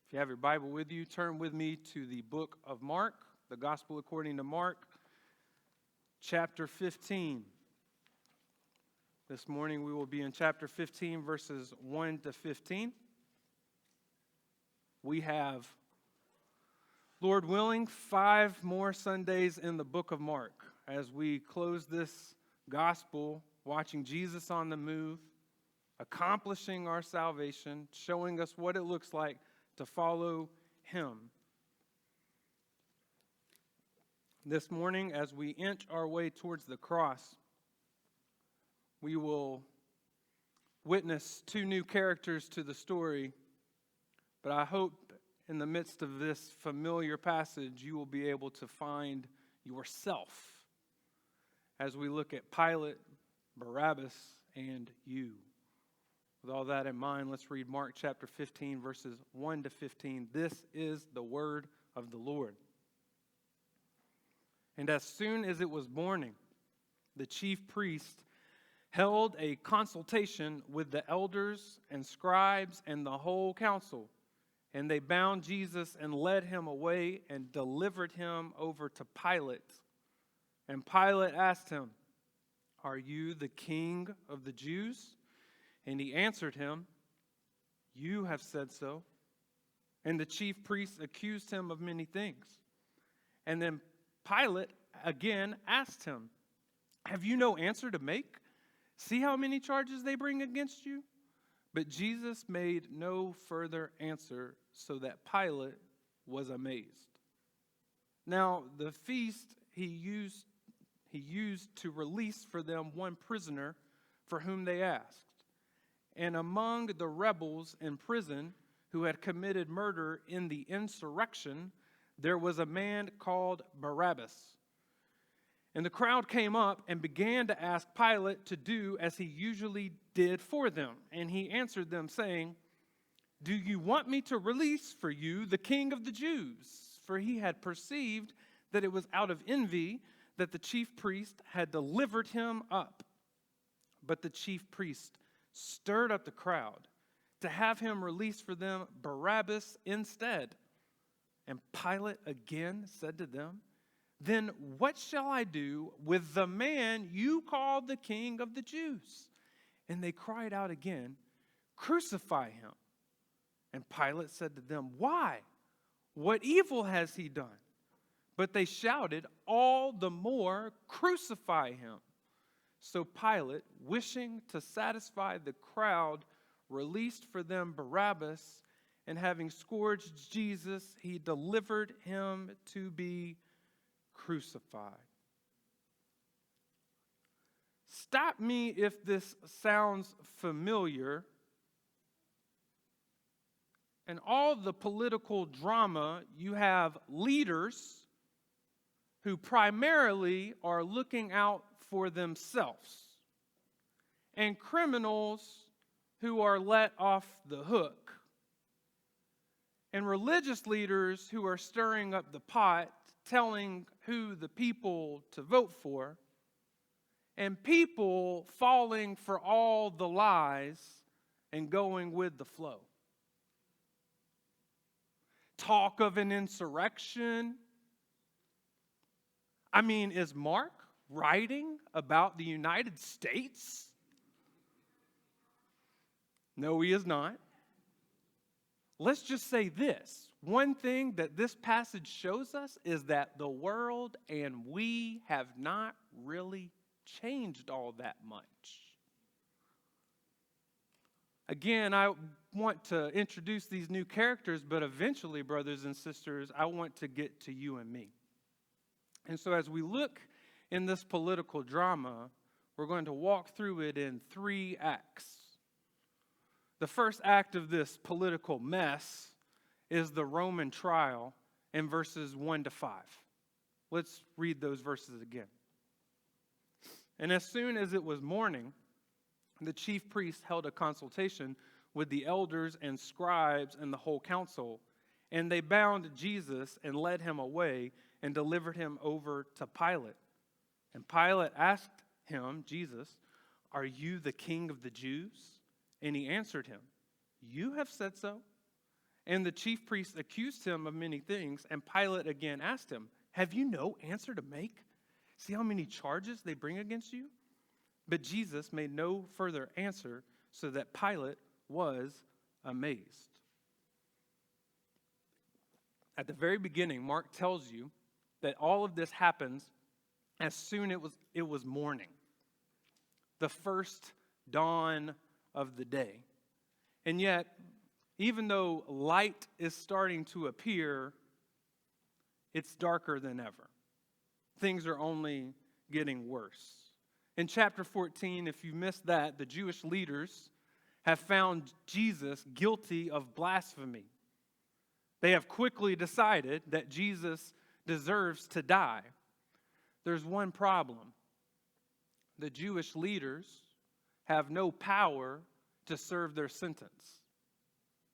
If you have your Bible with you, turn with me to the book of Mark, the Gospel according to Mark, chapter 15. This morning we will be in chapter 15, verses 1 to 15. We have, Lord willing, 5 more Sundays in the book of Mark as we close this gospel, watching Jesus on the move, accomplishing our salvation, showing us what it looks like to follow him. This morning, as we inch our way towards the cross, we will witness 2 new characters to the story, but I hope in the midst of this familiar passage, you will be able to find yourself as we look at Pilate, Barabbas, and you. With all that in mind, let's read Mark chapter 15, verses 1 to 15. This is the word of the Lord. And as soon as it was morning, the chief priest held a consultation with the elders and scribes and the whole council. And they bound Jesus and led him away and delivered him over to Pilate. And Pilate asked him, "Are you the king of the Jews?" And he answered him, "You have said so." And the chief priests accused him of many things. And then Pilate again asked him, "Have you no answer to make? See how many charges they bring against you?" But Jesus made no further answer, so that Pilate was amazed. Now the feast he used to release for them one prisoner for whom they asked. And among the rebels in prison who had committed murder in the insurrection, there was a man called Barabbas. And the crowd came up and began to ask Pilate to do as he usually did for them. And he answered them, saying, "Do you want me to release for you the king of the Jews?" For he had perceived that it was out of envy that the chief priest had delivered him up. But the chief priest stirred up the crowd to have him release for them Barabbas instead. And Pilate again said to them, "Then what shall I do with the man you call the king of the Jews?" And they cried out again, "Crucify him." And Pilate said to them, "Why? What evil has he done?" But they shouted all the more, "Crucify him." So Pilate, wishing to satisfy the crowd, released for them Barabbas, and having scourged Jesus, he delivered him to be crucified. Stop me if this sounds familiar. In all the political drama, you have leaders who primarily are looking out for themselves, and criminals who are let off the hook, and religious leaders who are stirring up the pot, telling who the people to vote for, and people falling for all the lies and going with the flow. Talk of an insurrection. I mean, is Mark writing about the United States? No, he is not. Let's just say this. One thing that this passage shows us is that the world and we have not really changed all that much. Again, I want to introduce these new characters, but eventually, brothers and sisters, I want to get to you and me. And so as we look in this political drama, we're going to walk through it in 3 acts. The first act of this political mess is the Roman trial in verses 1 to 5. Let's read those verses again. And as soon as it was morning, the chief priest held a consultation with the elders and scribes and the whole council, and they bound Jesus and led him away and delivered him over to Pilate. And Pilate asked him, Jesus, "Are you the king of the Jews?" And he answered him, "You have said so." And the chief priests accused him of many things, and Pilate again asked him, "Have you no answer to make? See how many charges they bring against you?" But Jesus made no further answer, so that Pilate was amazed. At the very beginning, Mark tells you that all of this happens as soon it was morning, the first dawn of the day. And yet, even though light is starting to appear, it's darker than ever. Things are only getting worse. In chapter 14, if you missed that, the Jewish leaders have found Jesus guilty of blasphemy. They have quickly decided that Jesus deserves to die. There's one problem. The Jewish leaders have no power to serve their sentence.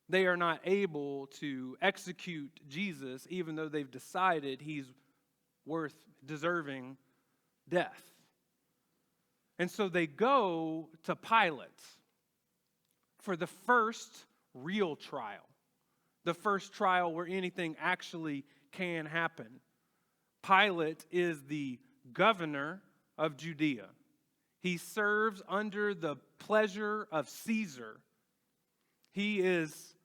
They are not able to execute Jesus, even though they've decided he's deserving death. And so they go to Pilate for the first real trial, the first trial where anything actually can happen. Pilate is the governor of Judea. He serves under the pleasure of Caesar. He is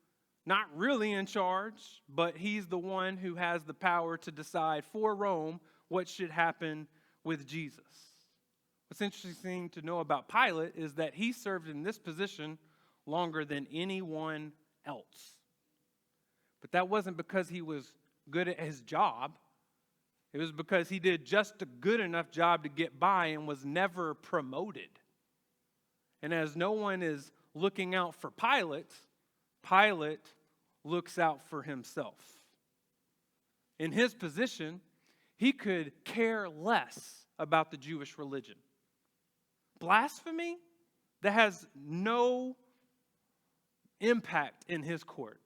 not really in charge, but he's the one who has the power to decide for Rome what should happen with Jesus. What's interesting to know about Pilate is that he served in this position longer than anyone else. But that wasn't because he was good at his job. It was because he did just a good enough job to get by and was never promoted. And as no one is looking out for Pilate, Pilate looks out for himself. In his position, he could care less about the Jewish religion. Blasphemy, that has no impact in his court.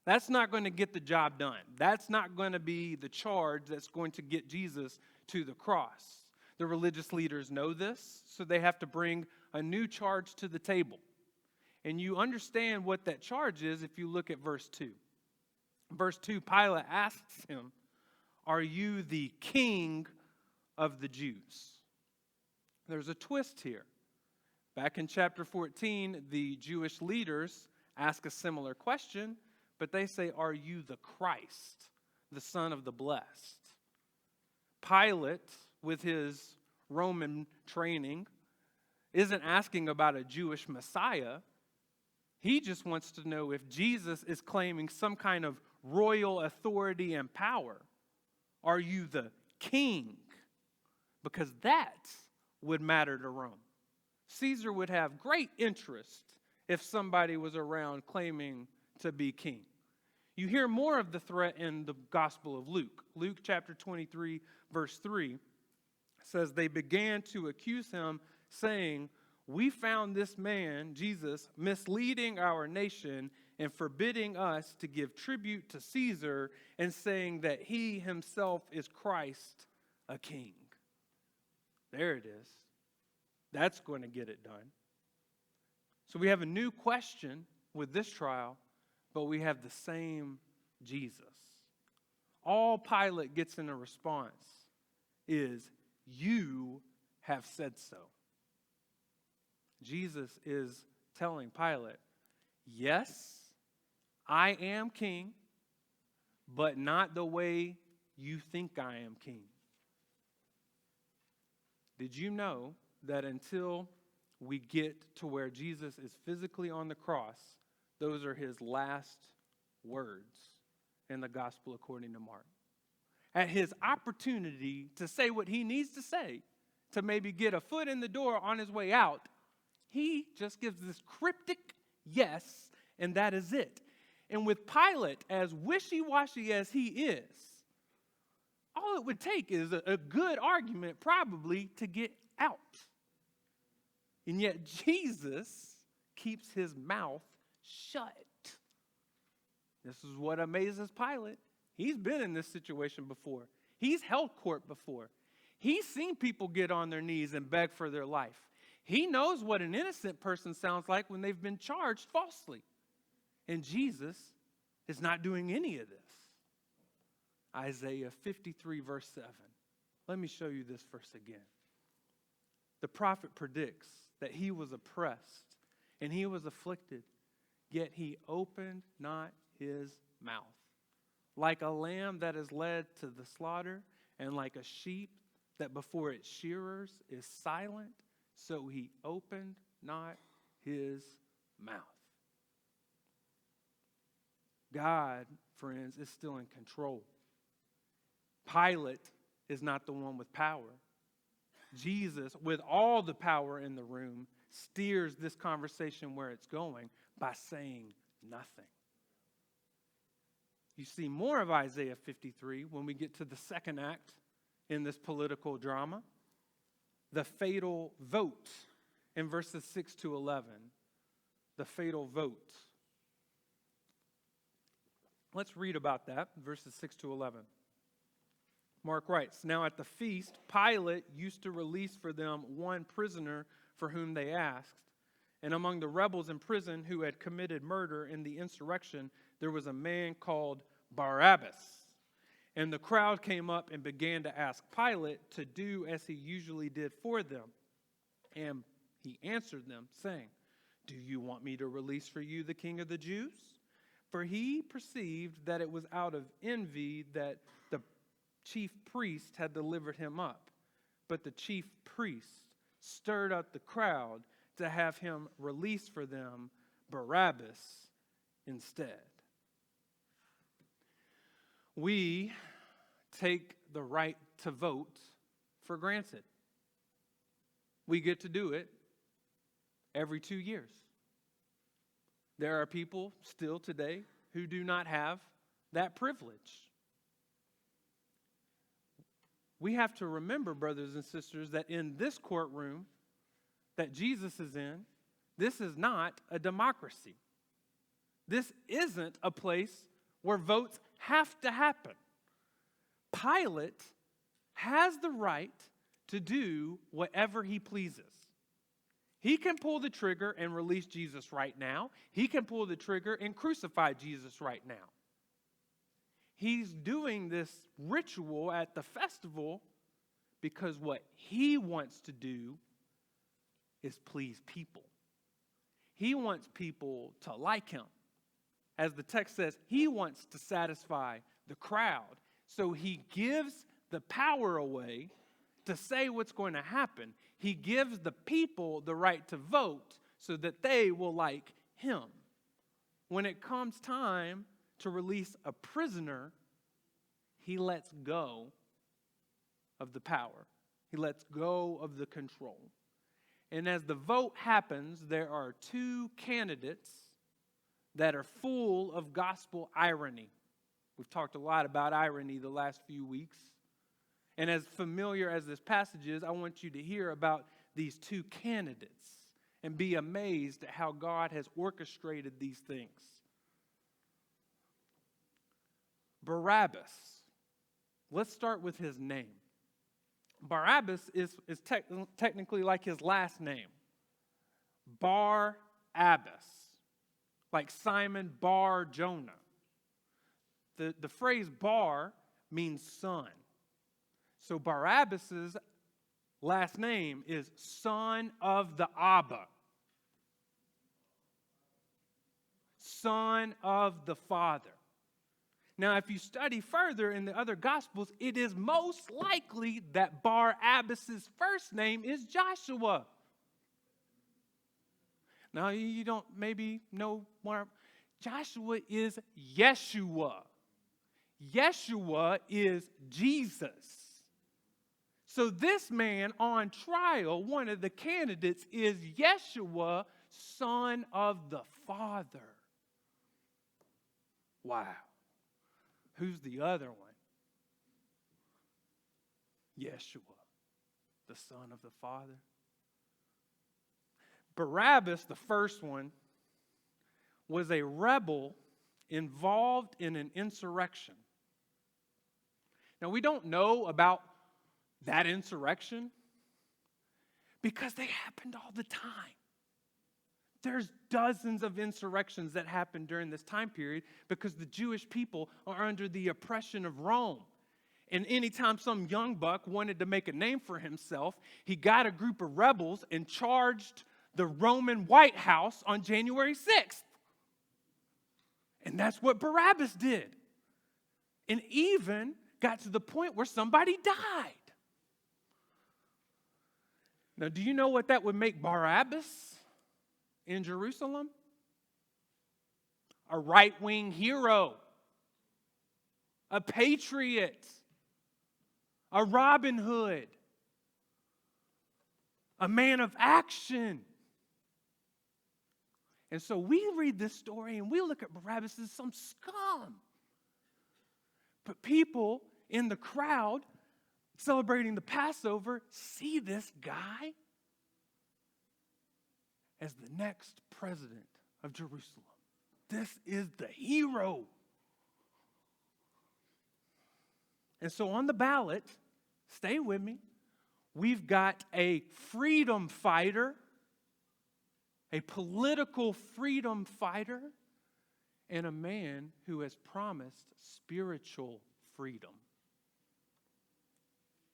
That's not going to get the job done. That's not going to be the charge that's going to get Jesus to the cross. The religious leaders know this, so they have to bring a new charge to the table. And you understand what that charge is if you look at verse 2. Verse 2, Pilate asks him, "Are you the king of the Jews?" There's a twist here. Back in chapter 14, the Jewish leaders ask a similar question, but they say, "Are you the Christ, the Son of the Blessed?" Pilate, with his Roman training, isn't asking about a Jewish Messiah. He just wants to know if Jesus is claiming some kind of royal authority and power. Are you the king? Because that would matter to Rome. Caesar would have great interest if somebody was around claiming to be king. You hear more of the threat in the Gospel of Luke. Luke chapter 23, verse 3 says, "They began to accuse him, saying, 'We found this man, Jesus, misleading our nation and forbidding us to give tribute to Caesar and saying that he himself is Christ, a king.'" There it is. That's going to get it done. So we have a new question with this trial, but we have the same Jesus. All Pilate gets in a response is, "You have said so." Jesus is telling Pilate, "Yes, I am king, but not the way you think I am king." Did you know that until we get to where Jesus is physically on the cross, those are his last words in the gospel according to Mark? At his opportunity to say what he needs to say, to maybe get a foot in the door on his way out, he just gives this cryptic yes, and that is it. And with Pilate, as wishy-washy as he is, all it would take is a good argument probably to get out. And yet Jesus keeps his mouth shut. This is what amazes Pilate. He's been in this situation before. He's held court before. He's seen people get on their knees and beg for their life. He knows what an innocent person sounds like when they've been charged falsely. And Jesus is not doing any of this. Isaiah 53, verse 7. Let me show you this verse again. The prophet predicts that he was oppressed and he was afflicted, yet he opened not his mouth. Like a lamb that is led to the slaughter, and like a sheep that before its shearers is silent, so he opened not his mouth. God, friends, is still in control. Pilate is not the one with power. Jesus, with all the power in the room, steers this conversation where it's going by saying nothing. You see more of Isaiah 53 when we get to the second act in this political drama, the fatal vote in verses 6 to 11. The fatal vote. Let's read about that, verses 6 to 11. Mark writes, "Now at the feast, Pilate used to release for them one prisoner for whom they asked. And among the rebels in prison who had committed murder in the insurrection, there was a man called Barabbas. And the crowd came up and began to ask Pilate to do as he usually did for them. And he answered them, saying, 'Do you want me to release for you the king of the Jews?' For he perceived that it was out of envy that the chief priest had delivered him up. But the chief priest stirred up the crowd to have him release for them Barabbas instead." We take the right to vote for granted. We get to do it every 2 years. There are people still today who do not have that privilege. We have to remember, brothers and sisters, that in this courtroom that Jesus is in, this is not a democracy. This isn't a place where votes have to happen. Pilate has the right to do whatever he pleases. He can pull the trigger and release Jesus right now. He can pull the trigger and crucify Jesus right now. He's doing this ritual at the festival because what he wants to do is please people. He wants people to like him. As the text says, he wants to satisfy the crowd. So he gives the power away to say what's going to happen. He gives the people the right to vote so that they will like him. When it comes time to release a prisoner, he lets go of the power. He lets go of the control. And as the vote happens, there are two candidates that are full of gospel irony. We've talked a lot about irony the last few weeks. And as familiar as this passage is, I want you to hear about these two candidates and be amazed at how God has orchestrated these things. Barabbas. Let's start with his name. Barabbas is technically like his last name. Bar-Abbas. Like Simon Bar-Jonah. The phrase bar means son. So Barabbas' last name is son of the Abba. Son of the Father. Now, if you study further in the other Gospels, it is most likely that Barabbas' first name is Joshua. Now, you don't maybe know more. Joshua is Yeshua. Yeshua is Jesus. So this man on trial, one of the candidates, is Yeshua, son of the Father. Wow. Who's the other one? Yeshua, the Son of the Father. Barabbas, the first one, was a rebel involved in an insurrection. Now, we don't know about that insurrection because they happened all the time. There's dozens of insurrections that happened during this time period because the Jewish people are under the oppression of Rome. And anytime some young buck wanted to make a name for himself, he got a group of rebels and charged the Roman White House on January 6th. And that's what Barabbas did. And even got to the point where somebody died. Now, do you know what that would make Barabbas in Jerusalem? A right-wing hero, a patriot, a Robin Hood, a man of action. And so we read this story and we look at Barabbas as some scum. But people in the crowd celebrating the Passover see this guy as the next president of Jerusalem. This is the hero. And so on the ballot, stay with me, we've got a freedom fighter, a political freedom fighter, and a man who has promised spiritual freedom.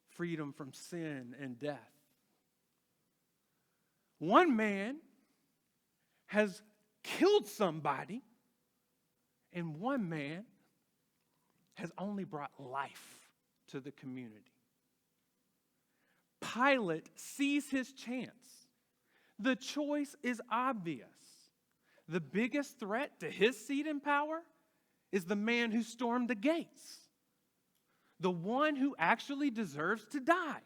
Freedom from sin and death. One man has killed somebody, and one man has only brought life to the community. Pilate sees his chance. The choice is obvious. The biggest threat to his seat in power is the man who stormed the gates, the one who actually deserves to die.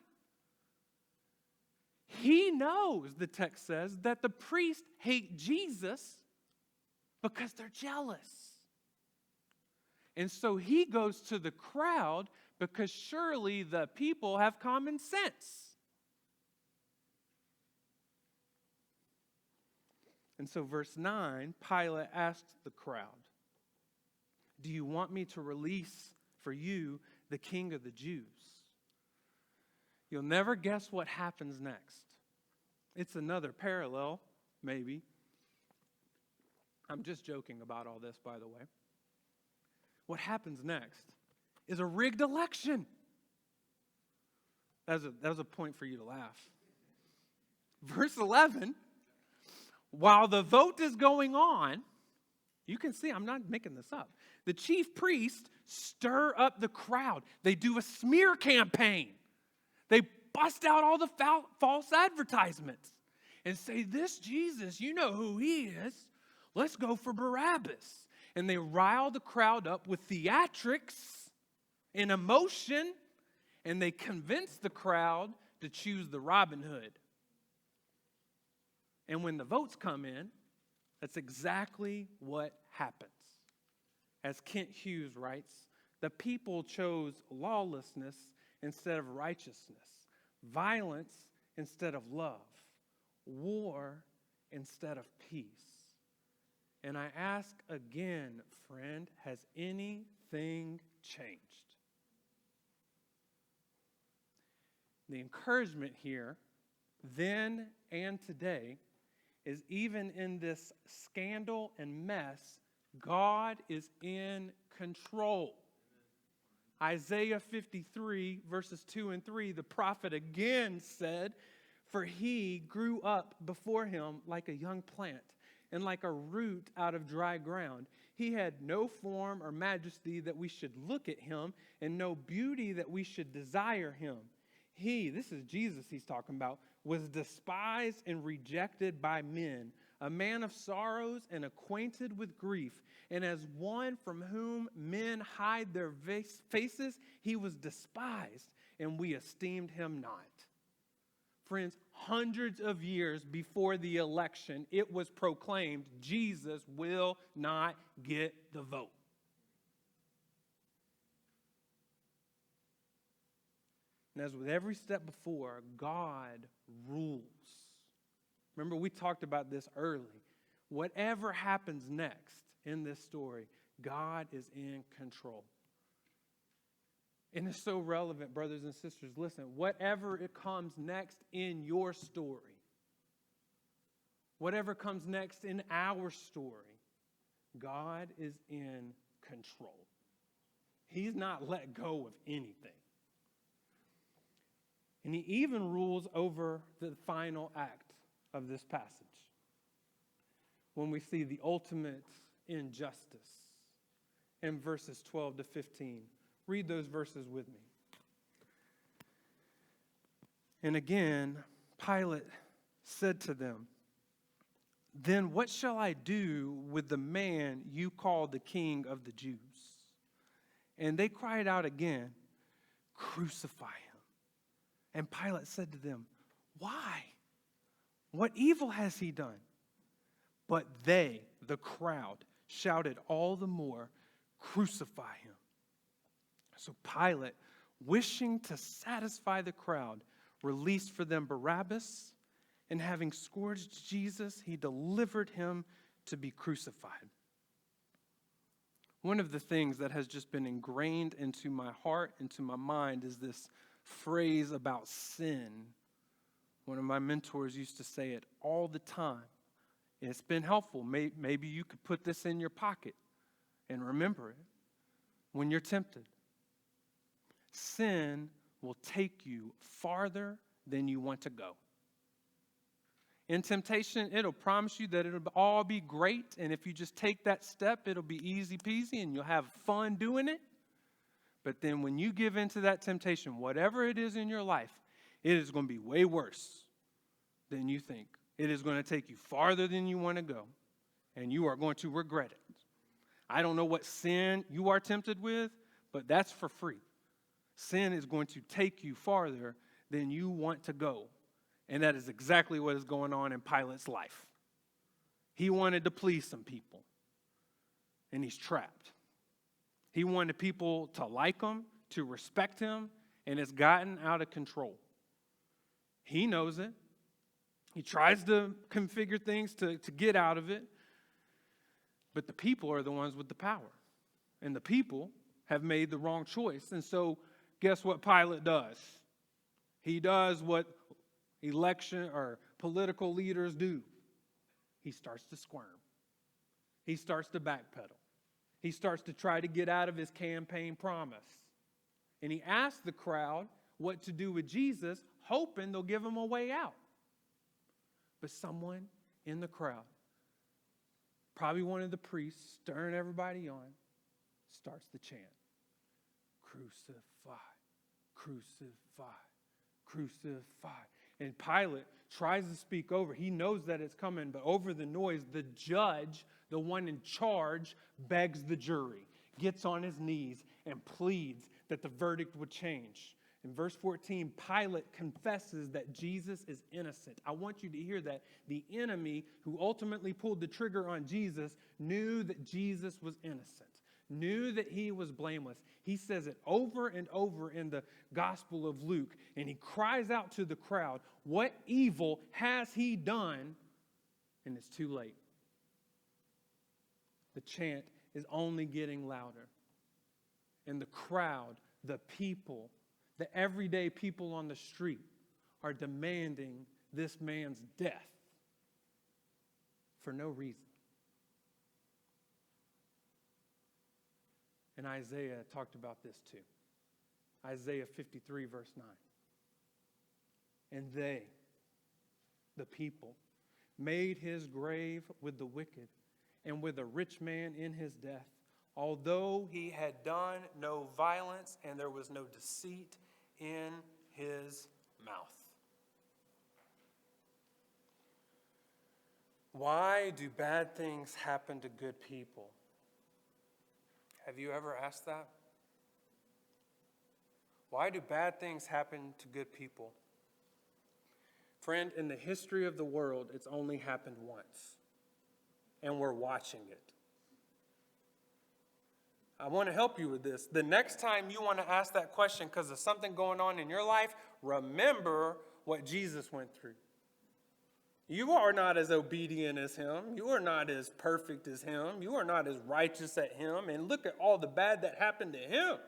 He knows, the text says, that the priests hate Jesus because they're jealous. And so he goes to the crowd because surely the people have common sense. And so verse 9, Pilate asked the crowd, "Do you want me to release for you the king of the Jews?" You'll never guess what happens next. It's another parallel, maybe. I'm just joking about all this, by the way. What happens next is a rigged election. That was a point for you to laugh. Verse 11, while the vote is going on, you can see I'm not making this up. The chief priests stir up the crowd. They do a smear campaign. They bust out all the false advertisements and say, "This Jesus, you know who he is. Let's go for Barabbas." And they rile the crowd up with theatrics and emotion, and they convince the crowd to choose the Robin Hood. And when the votes come in, that's exactly what happens. As Kent Hughes writes, the people chose lawlessness instead of righteousness, violence instead of love, war instead of peace. And I ask again, friend, has anything changed? The encouragement here, then and today, is even in this scandal and mess, God is in control. Isaiah 53, verses 2 and 3, the prophet again said, "For he grew up before him like a young plant, and like a root out of dry ground. He had no form or majesty that we should look at him, and no beauty that we should desire him. He," this is Jesus he's talking about, "was despised and rejected by men, a man of sorrows and acquainted with grief. And as one from whom men hide their faces, he was despised, and we esteemed him not." Friends, hundreds of years before the election, it was proclaimed Jesus will not get the vote. And as with every step before, God rules. Remember, we talked about this early. Whatever happens next in this story, God is in control. And it's so relevant, brothers and sisters. Listen, whatever it comes next in your story, whatever comes next in our story, God is in control. He's not let go of anything. And he even rules over the final act of this passage, when we see the ultimate injustice in verses 12 to 15. Read those verses with me. And again, Pilate said to them, "Then what shall I do with the man you call the King of the Jews?" And they cried out again, "Crucify him." And Pilate said to them, "Why? What evil has he done?" But they, the crowd, shouted all the more, "Crucify him." So Pilate, wishing to satisfy the crowd, released for them Barabbas, and having scourged Jesus, he delivered him to be crucified. One of the things that has just been ingrained into my heart, into my mind, is this phrase about sin. One of my mentors used to say it all the time. It's been helpful. Maybe you could put this in your pocket and remember it when you're tempted. Sin will take you farther than you want to go. In temptation, it'll promise you that it'll all be great, and if you just take that step, it'll be easy peasy and you'll have fun doing it. But then when you give into that temptation, whatever it is in your life, it is going to be way worse than you think. It is going to take you farther than you want to go, and you are going to regret it. I don't know what sin you are tempted with, but that's for free. Sin is going to take you farther than you want to go. And that is exactly what is going on in Pilate's life. He wanted to please some people, and he's trapped. He wanted people to like him, to respect him, and it's gotten out of control. He knows it. He tries to configure things to get out of it, but the people are the ones with the power, and the people have made the wrong choice. And so guess what Pilate does? He does what election or political leaders do. He starts to squirm. He starts to backpedal. He starts to try to get out of his campaign promise. And he asks the crowd what to do with Jesus, hoping they'll give him a way out. But someone in the crowd, probably one of the priests stirring everybody on, starts the chant, "Crucify, crucify, crucify." And Pilate tries to speak over. He knows that it's coming, but over the noise, the judge, the one in charge, begs the jury, gets on his knees, and pleads that the verdict would change. In verse 14, Pilate confesses that Jesus is innocent. I want you to hear that. The enemy who ultimately pulled the trigger on Jesus knew that Jesus was innocent, knew that he was blameless. He says it over and over in the Gospel of Luke, and he cries out to the crowd, "What evil has he done?" And it's too late. The chant is only getting louder. And the crowd, the people, the everyday people on the street are demanding this man's death for no reason. And Isaiah talked about this too. Isaiah 53, verse 9. And they, the people, made his grave with the wicked and with a rich man in his death, although he had done no violence and there was no deceit in his mouth. Why do bad things happen to good people? Have you ever asked that? Why do bad things happen to good people? Friend, in the history of the world, it's only happened once, and we're watching it. I want to help you with this. The next time you want to ask that question because of something going on in your life, remember what Jesus went through. You are not as obedient as him. You are not as perfect as him. You are not as righteous as him. And look at all the bad that happened to him.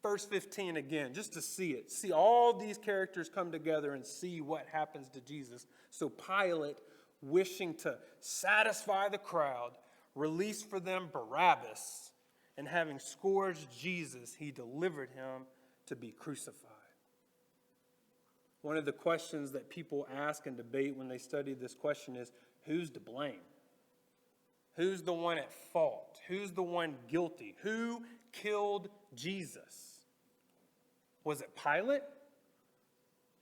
verse 15 again, just to see it. See all these characters come together and see what happens to Jesus. So Pilate, wishing to satisfy the crowd, released for them Barabbas, and having scourged Jesus, he delivered him to be crucified. One of the questions that people ask and debate when they study this question is, who's to blame? Who's the one at fault? Who's the one guilty? Who killed Jesus? Was it Pilate?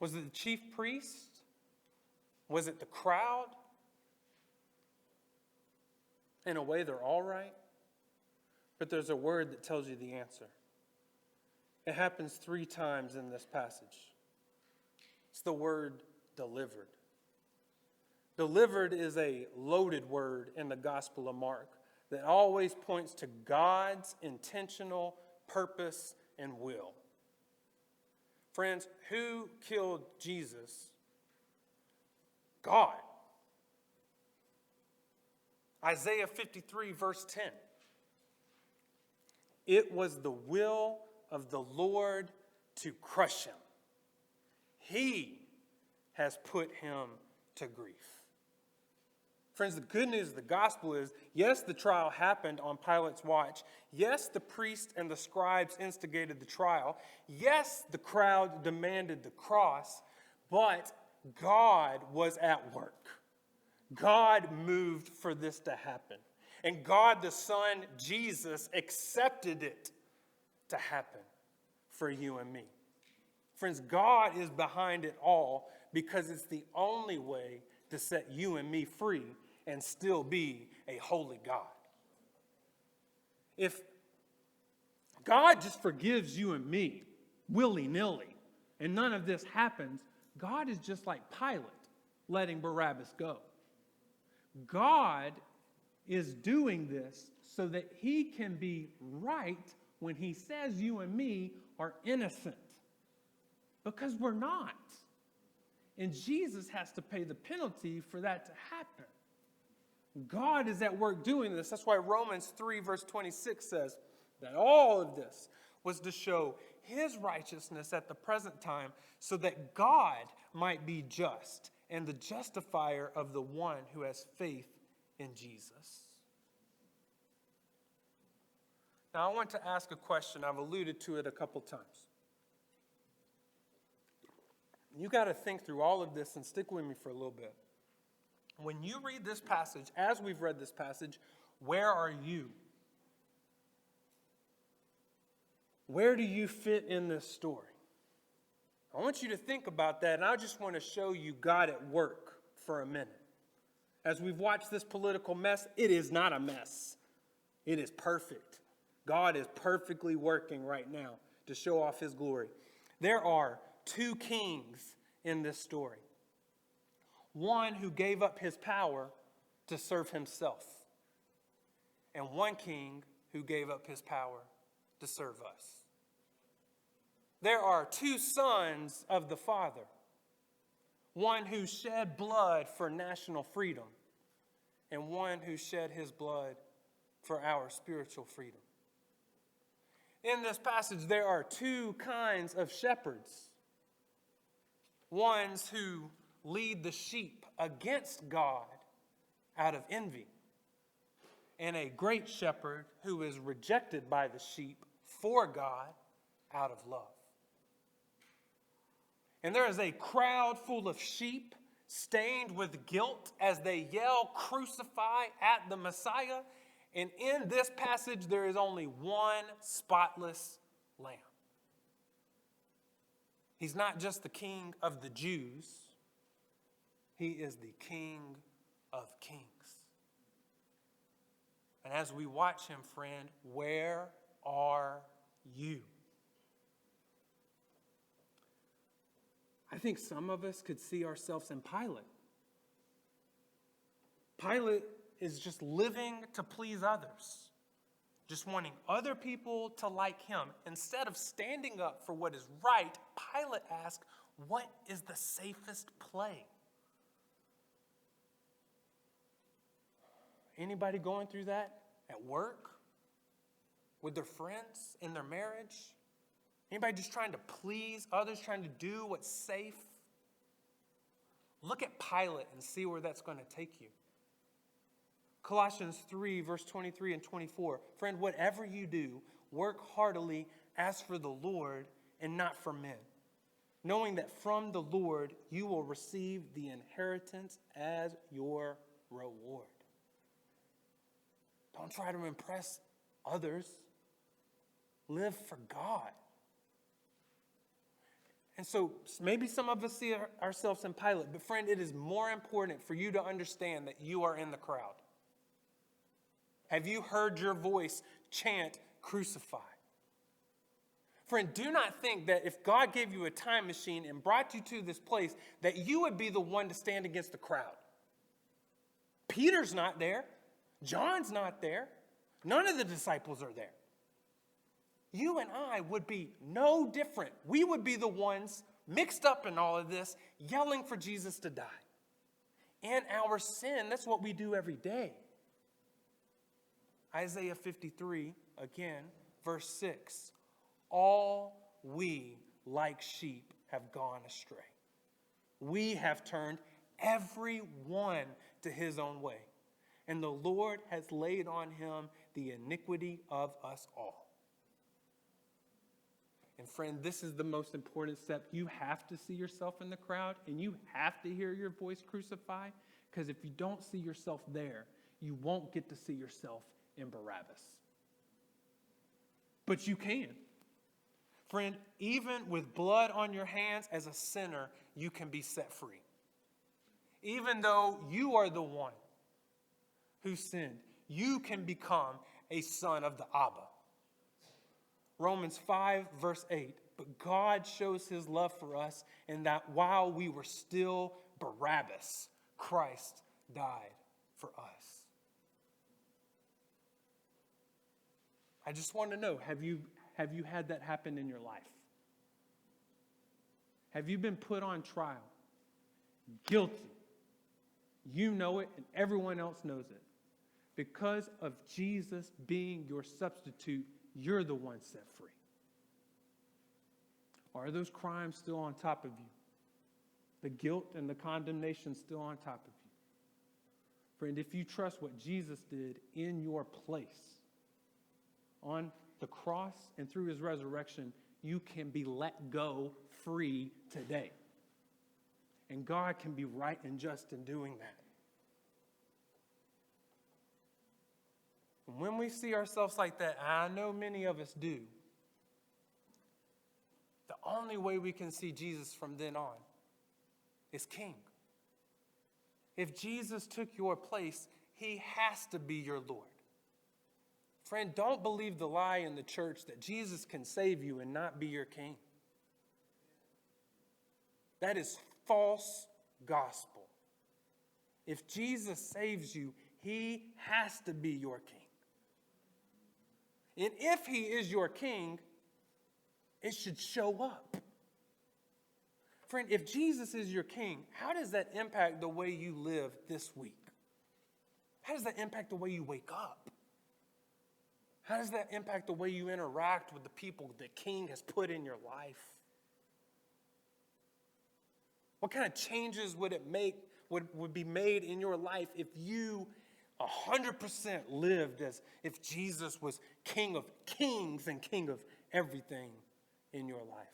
Was it the chief priest? Was it the crowd? In a way, they're all right. But there's a word that tells you the answer. It happens 3 times in this passage. It's the word delivered. Delivered is a loaded word in the Gospel of Mark that always points to God's intentional purpose and will. Friends, who killed Jesus? God. Isaiah 53, verse 10. It was the will of the Lord to crush him. He has put him to grief. Friends, the good news of the gospel is, yes, the trial happened on Pilate's watch. Yes, the priests and the scribes instigated the trial. Yes, the crowd demanded the cross, but God was at work. God moved for this to happen. And God the Son, Jesus, accepted it to happen for you and me. Friends, God is behind it all because it's the only way to set you and me free and still be a holy God. If God just forgives you and me willy-nilly and none of this happens, God is just like Pilate letting Barabbas go. God is doing this so that he can be right when he says you and me are innocent. Because we're not. And Jesus has to pay the penalty for that to happen. God is at work doing this. That's why Romans 3 verse 26 says that all of this was to show his righteousness at the present time so that God might be just and the justifier of the one who has faith in Jesus. Now I want to ask a question. I've alluded to it a couple times. You got to think through all of this and stick with me for a little bit. When you read this passage, as we've read this passage, where are you? Where do you fit in this story? I want you to think about that, and I just want to show you God at work for a minute. As we've watched this political mess, it is not a mess. It is perfect. God is perfectly working right now to show off his glory. There are 2 kings in this story. One who gave up his power to serve himself, and one king who gave up his power to serve us. There are 2 sons of the Father, one who shed blood for national freedom, and one who shed his blood for our spiritual freedom. In this passage, there are 2 kinds of shepherds. Ones who lead the sheep against God out of envy, and a great shepherd who is rejected by the sheep for God out of love. And there is a crowd full of sheep stained with guilt as they yell, "Crucify at the Messiah." And in this passage, there is only one spotless lamb. He's not just the King of the Jews. He is the King of Kings. And as we watch him, friend, where are you? I think some of us could see ourselves in Pilate. Pilate is just living to please others, just wanting other people to like him. Instead of standing up for what is right, Pilate asked, what is the safest play? Anybody going through that at work, with their friends, in their marriage? Anybody just trying to please others, trying to do what's safe? Look at Pilate and see where that's going to take you. Colossians 3, verse 23 and 24. Friend, whatever you do, work heartily as for the Lord and not for men, knowing that from the Lord you will receive the inheritance as your reward. Don't try to impress others. Live for God. And so maybe some of us see ourselves in Pilate, but friend, it is more important for you to understand that you are in the crowd. Have you heard your voice chant, "Crucify"? Friend, do not think that if God gave you a time machine and brought you to this place, that you would be the one to stand against the crowd. Peter's not there. John's not there. None of the disciples are there. You and I would be no different. We would be the ones mixed up in all of this, yelling for Jesus to die. In our sin, that's what we do every day. Isaiah 53, again, verse 6. All we like sheep have gone astray. We have turned every one to his own way, and the Lord has laid on him the iniquity of us all. And friend, this is the most important step. You have to see yourself in the crowd, and you have to hear your voice crucify, because if you don't see yourself there, you won't get to see yourself in Barabbas. But you can. Friend, even with blood on your hands as a sinner, you can be set free. Even though you are the one who sinned, you can become a son of the Abba. Romans 5, verse 8. But God shows his love for us in that while we were still Barabbas, Christ died for us. I just want to know, have you had that happen in your life? Have you been put on trial? Guilty. You know it and everyone else knows it. Because of Jesus being your substitute, you're the one set free. Are those crimes still on top of you? The guilt and the condemnation still on top of you? Friend, if you trust what Jesus did in your place on the cross and through his resurrection, you can be let go free today. And God can be right and just in doing that. And when we see ourselves like that, I know many of us do, the only way we can see Jesus from then on is King. If Jesus took your place, he has to be your Lord. Friend, don't believe the lie in the church that Jesus can save you and not be your king. That is false gospel. If Jesus saves you, he has to be your king. And if he is your king, it should show up. Friend, if Jesus is your king, how does that impact the way you live this week? How does that impact the way you wake up? How does that impact the way you interact with the people that King has put in your life? What kind of changes would be made in your life if you 100% lived as if Jesus was King of kings and King of everything in your life?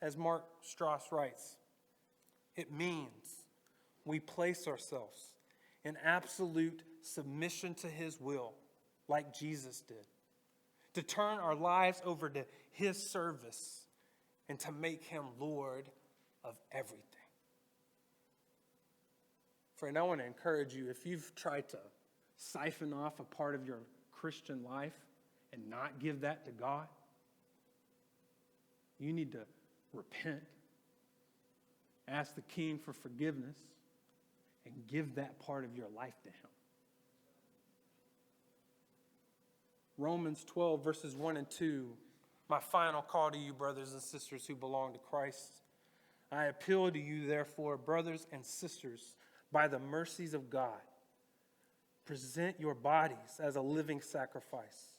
As Mark Strauss writes, it means we place ourselves in absolute submission to his will, like Jesus did, to turn our lives over to his service and to make him Lord of everything. Friend, I want to encourage you, if you've tried to siphon off a part of your Christian life and not give that to God, you need to repent, ask the King for forgiveness, and give that part of your life to him. Romans 12, verses 1 and 2, my final call to you, brothers and sisters who belong to Christ. I appeal to you, therefore, brothers and sisters, by the mercies of God, present your bodies as a living sacrifice,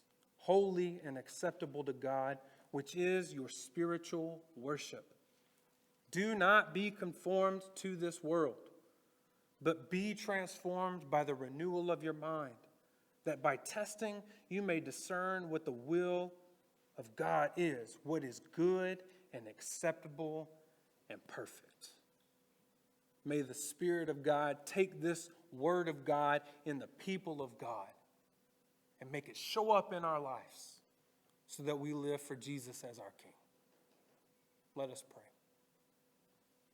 holy and acceptable to God, which is your spiritual worship. Do not be conformed to this world, but be transformed by the renewal of your mind, that by testing you may discern what the will of God is, what is good and acceptable and perfect. May the Spirit of God take this word of God in the people of God and make it show up in our lives so that we live for Jesus as our King. Let us pray.